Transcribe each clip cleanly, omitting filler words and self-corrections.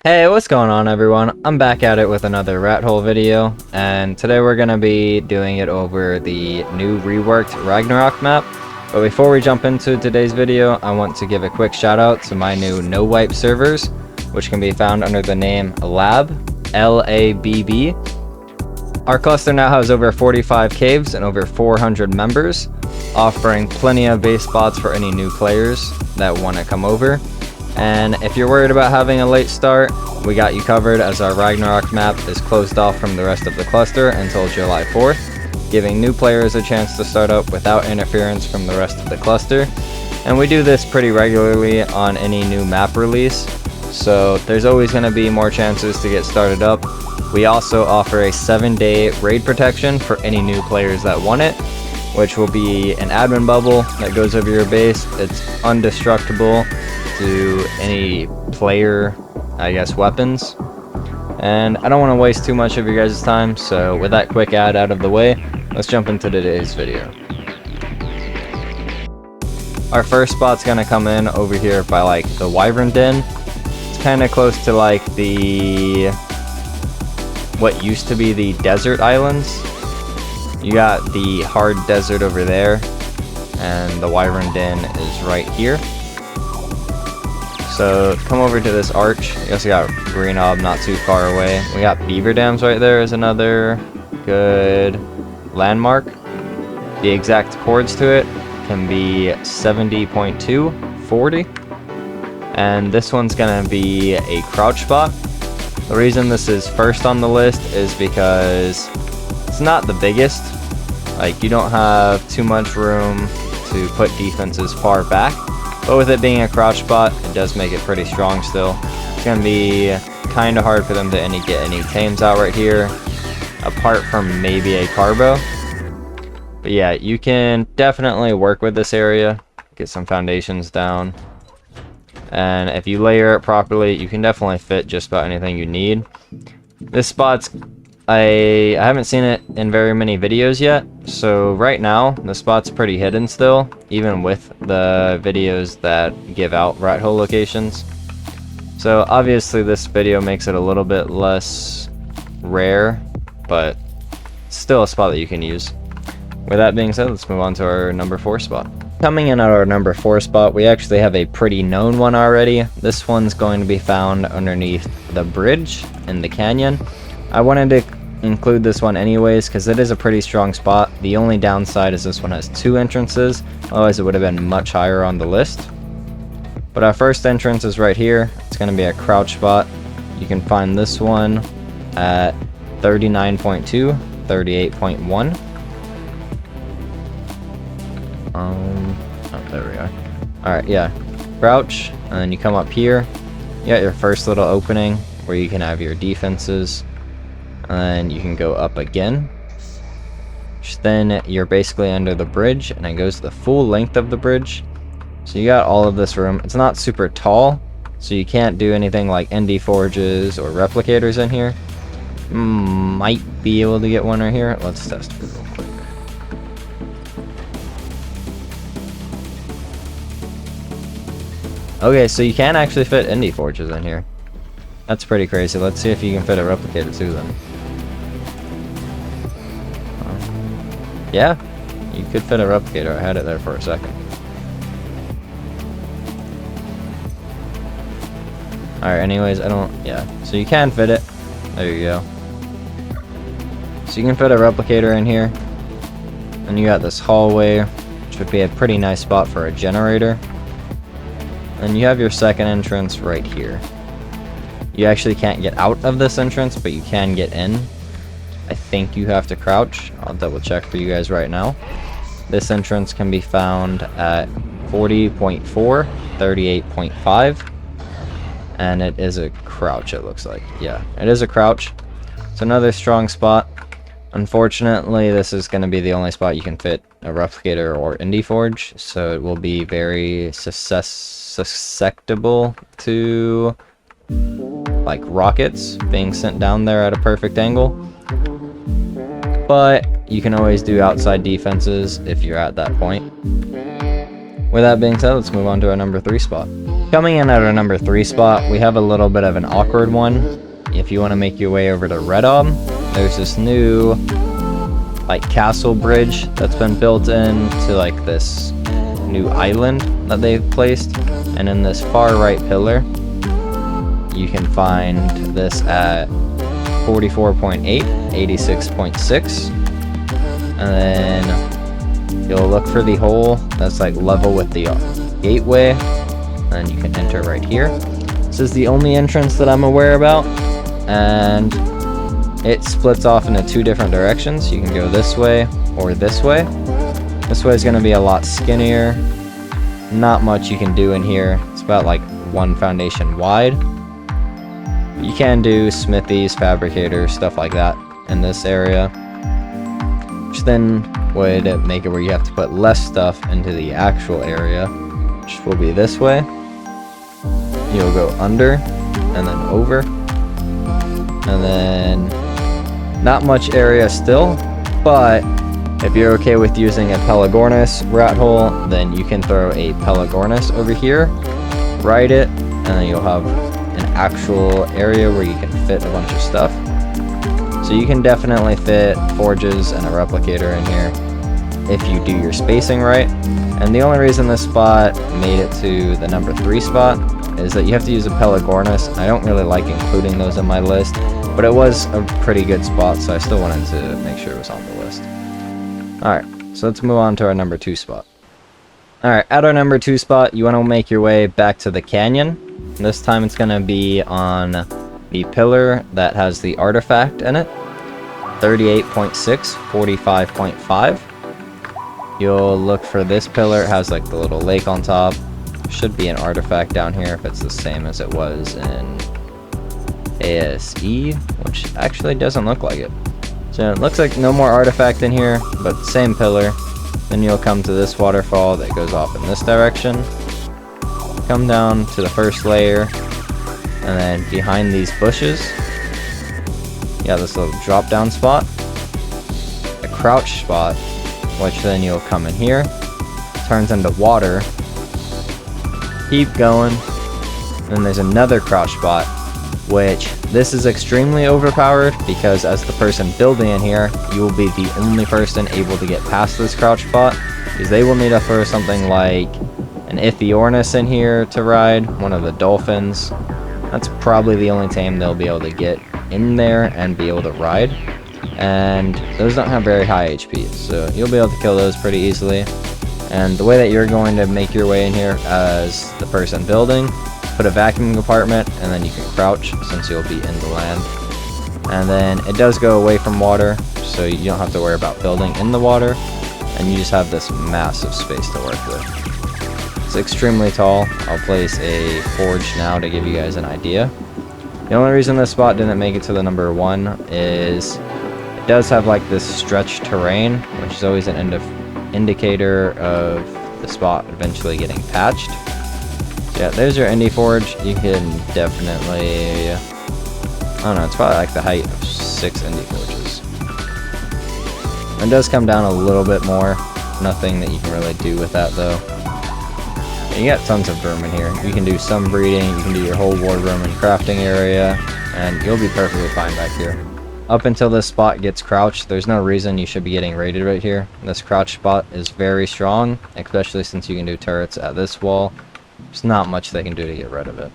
Hey, what's going on everyone? I'm back at it with another rat hole video, and today we're going to be doing it over the new reworked Ragnarok map. But before we jump into today's video, I want to give a quick shout out to my new no-wipe servers, which can be found under the name Lab, L-A-B-B. Our cluster now has over 45 caves and over 400 members, offering plenty of base spots for any new players that want to come over. And if you're worried about having a late start, we got you covered, as our Ragnarok map is closed off from the rest of the cluster until July 4th, giving new players a chance to start up without interference from the rest of the cluster. And we do this pretty regularly on any new map release, so there's always going to be more chances to get started up. We also offer a 7-day raid protection for any new players that want it, which will be an admin bubble that goes over your base. It's indestructible to any player, weapons. And I don't want to waste too much of your guys' time, so with that quick ad out of the way, let's jump into today's video. Our first spot's gonna come in over here by the Wyvern Den. It's kind of close to the what used to be the desert islands. You got the hard desert over there, and the Wyvern Den is right here. So come over to this arch. You also got Green Ob not too far away. We got Beaver Dams right there is another good landmark. The exact chords to it can be 70.2, 40. And this one's gonna be a crouch spot. The reason this is first on the list is because it's not the biggest. You don't have too much room to put defenses far back. But with it being a crouch spot, it does make it pretty strong still. It's going to be kind of hard for them to get any tames out right here, apart from maybe a carbo. But yeah, you can definitely work with this area, get some foundations down. And if you layer it properly, you can definitely fit just about anything you need. This spot's, I haven't seen it in very many videos yet, so right now the spot's pretty hidden still, even with the videos that give out rat hole locations. So obviously this video makes it a little bit less rare, but still a spot that you can use. With that being said, let's move on to our number 4 spot. Coming in at our number 4 spot, we actually have a pretty known one already. This one's going to be found underneath the bridge in the canyon. I wanted to include this one anyways because it is a pretty strong spot. The only downside is this one has 2 entrances, otherwise it would have been much higher on the list. But our first entrance is right here. It's going to be a crouch spot. You can find this one at 39.2, 38.1. Oh, there we are. Alright, yeah. Crouch, and then you come up here. You got your first little opening where you can have your defenses. And then you can go up again. Then you're basically under the bridge, and it goes the full length of the bridge. So you got all of this room. It's not super tall, so you can't do anything like ND forges or replicators in here. Might be able to get one right here. Let's test it real quick. Okay, so you can actually fit ND forges in here. That's pretty crazy. Let's see if you can fit a replicator too then. Yeah, you could fit a replicator. I had it there for a second. Alright, anyways, so you can fit it. There you go. So you can fit a replicator in here. And you got this hallway, which would be a pretty nice spot for a generator. And you have your second entrance right here. You actually can't get out of this entrance, but you can get in. I think you have to crouch. I'll double check for you guys right now. This entrance can be found at 40.4, 38.5. And it is a crouch, it looks like. Yeah, it is a crouch. It's another strong spot. Unfortunately, this is going to be the only spot you can fit a replicator or ND forge. So it will be very susceptible to rockets being sent down there at a perfect angle. But you can always do outside defenses if you're at that point. With that being said, let's move on to our number 3 spot. Coming in at our number 3 spot, we have a little bit of an awkward one. If you want to make your way over to Ratholes, there's this new like castle bridge that's been built into like this new island that they've placed, and in this far right pillar you can find this at 44.8, 86.6, and then you'll look for the hole that's like level with the gateway, and you can enter right here. This is the only entrance that I'm aware about, and it splits off into 2 different directions. You can go this way or this way. This way is going to be a lot skinnier. Not much you can do in here. It's about like 1 foundation wide. You can do smithies, fabricators, stuff like that in this area, which then would make it where you have to put less stuff into the actual area, which will be this way. You'll go under and then over, and then not much area still, but if you're okay with using a Pelagornis rat hole, then you can throw a Pelagornis over here, ride it, and then you'll have an actual area where you can fit a bunch of stuff. So you can definitely fit forges and a replicator in here if you do your spacing right. And the only reason this spot made it to the number 3 spot is that you have to use a Pelagornis. I don't really like including those in my list, but it was a pretty good spot, so I still wanted to make sure it was on the list. Alright, so let's move on to our number 2 spot. Alright, at our number 2 spot, you want to make your way back to the canyon. This time it's going to be on the pillar that has the artifact in it. 38.6, 45.5. You'll look for this pillar. It has like the little lake on top. Should be an artifact down here if it's the same as it was in ASE, which actually doesn't look like it. So it looks like no more artifact in here, but same pillar. Then you'll come to this waterfall that goes off in this direction. Come down to the first layer, and then behind these bushes, yeah, this little drop down spot, a crouch spot, which then you'll come in here, turns into water, keep going, then there's another crouch spot, which this is extremely overpowered because as the person building in here, you will be the only person able to get past this crouch spot, because they will need to throw something like an Ithiornis in here to ride, one of the dolphins. That's probably the only tame they'll be able to get in there and be able to ride, and those don't have very high HP, so you'll be able to kill those pretty easily. And the way that you're going to make your way in here as the person building, put a vacuum compartment, and then you can crouch since you'll be in the land. And then it does go away from water, so you don't have to worry about building in the water, and you just have this massive space to work with. It's extremely tall. I'll place a forge now to give you guys an idea. The only reason this spot didn't make it to the number 1 is it does have like this stretched terrain, which is always an indicator of the spot eventually getting patched. So yeah, there's your indie forge. You can definitely, I don't know, it's probably like the height of 6 indie forges. It does come down a little bit more. Nothing that you can really do with that though. You got tons of room in here. You can do some breeding, you can do your whole war room and crafting area, and you'll be perfectly fine back here. Up until this spot gets crouched, there's no reason you should be getting raided right here. This crouch spot is very strong, especially since you can do turrets at this wall. There's not much they can do to get rid of it.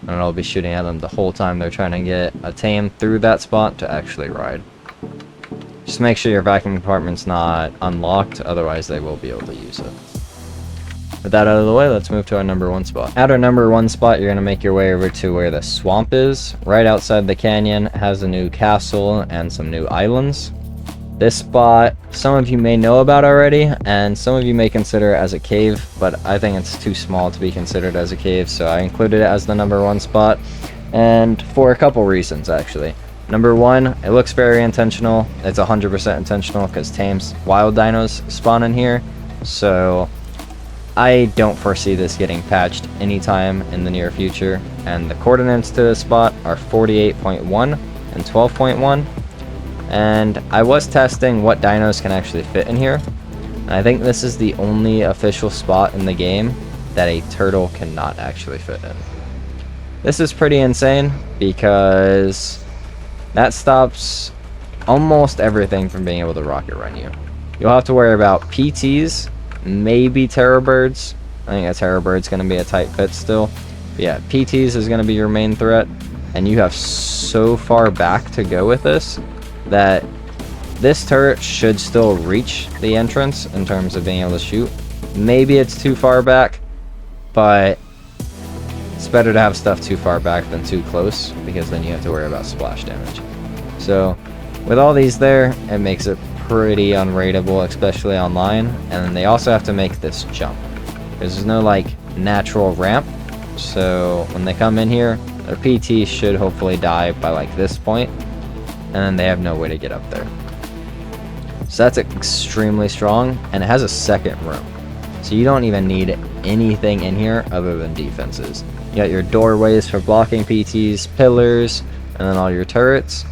And I'll be shooting at them the whole time they're trying to get a tame through that spot to actually ride. Just make sure your vacuum compartment's not unlocked, otherwise they will be able to use it. With that out of the way, let's move to our number 1 spot. At our number 1 spot, you're going to make your way over to where the swamp is. Right outside the canyon, it has a new castle and some new islands. This spot, some of you may know about already, and some of you may consider it as a cave, but I think it's too small to be considered as a cave, so I included it as the number 1 spot, and for a couple reasons, actually. Number 1, it looks very intentional. It's 100% intentional because tames wild dinos spawn in here, so I don't foresee this getting patched anytime in the near future, and the coordinates to this spot are 48.1 and 12.1, and I was testing what dinos can actually fit in here, and I think this is the only official spot in the game that a turtle cannot actually fit in. This is pretty insane because that stops almost everything from being able to rocket run you. You'll have to worry about PTs, maybe Terror Birds. I think a Terror Bird's going to be a tight fit still. But yeah, PTs is going to be your main threat, and you have so far back to go with this that this turret should still reach the entrance in terms of being able to shoot. Maybe it's too far back, but it's better to have stuff too far back than too close, because then you have to worry about splash damage. So with all these there, it makes it pretty unrateable, especially online. And then they also have to make this jump. There's no like natural ramp, so when they come in here, their PT should hopefully die by like this point, and then they have no way to get up there. So that's extremely strong, and it has a second room. So you don't even need anything in here other than defenses. You got your doorways for blocking PTs, pillars, and then all your turrets.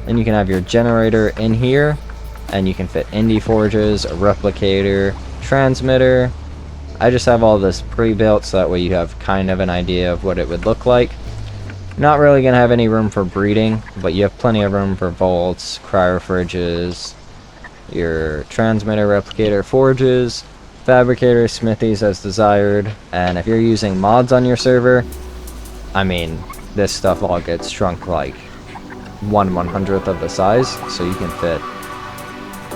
Then you can have your generator in here, and you can fit indie forges, a replicator, transmitter. I just have all this pre-built so that way you have kind of an idea of what it would look like. Not really going to have any room for breeding, but you have plenty of room for vaults, cryo fridges, your transmitter, replicator, forges, fabricator, smithies as desired. And if you're using mods on your server, I mean, this stuff all gets shrunk like 1/100th of the size, so you can fit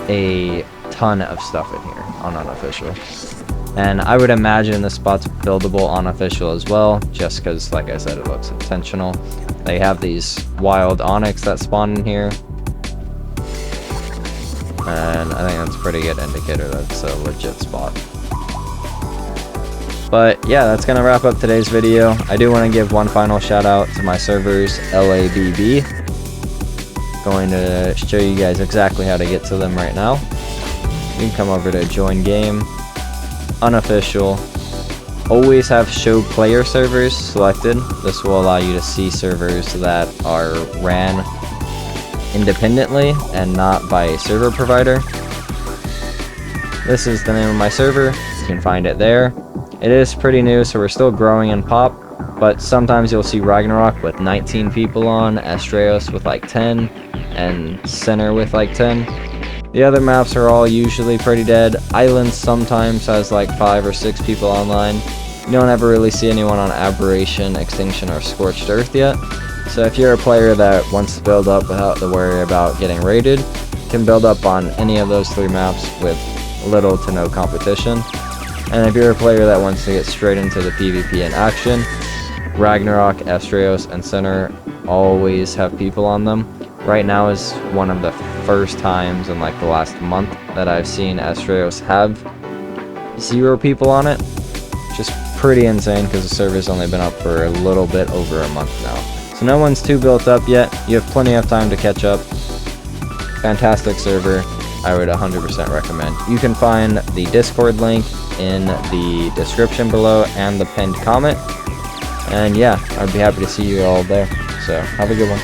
a ton of stuff in here on unofficial. And I would imagine this spot's buildable on official as well, just because, like I said, it looks intentional. They have these wild onyx that spawn in here, and I think that's a pretty good indicator that it's a legit spot. But yeah, that's gonna wrap up today's video. I do want to give one final shout out to my servers, LABB. Going to show you guys exactly how to get to them right now. You can come over to join game, unofficial. Always have show player servers selected. This will allow you to see servers that are ran independently and not by a server provider. This is the name of my server. You can find it there. It is pretty new, so we're still growing in pop, but sometimes you'll see Ragnarok with 19 people on, Astraeus with like 10, and Center with like 10. The other maps are all usually pretty dead. Islands sometimes has like 5 or 6 people online. You don't ever really see anyone on Aberration, Extinction, or Scorched Earth yet. So if you're a player that wants to build up without the worry about getting raided, you can build up on any of those 3 maps with little to no competition. And if you're a player that wants to get straight into the PvP in action, Ragnarok, Astraeus, and Center always have people on them. Right now is one of the first times in like the last month that I've seen Astraeus have 0 people on it. Just pretty insane because the server's only been up for a little bit over a month now. So no one's too built up yet. You have plenty of time to catch up. Fantastic server. I would 100% recommend. You can find the Discord link in the description below and the pinned comment. And yeah, I'd be happy to see you all there. So have a good one.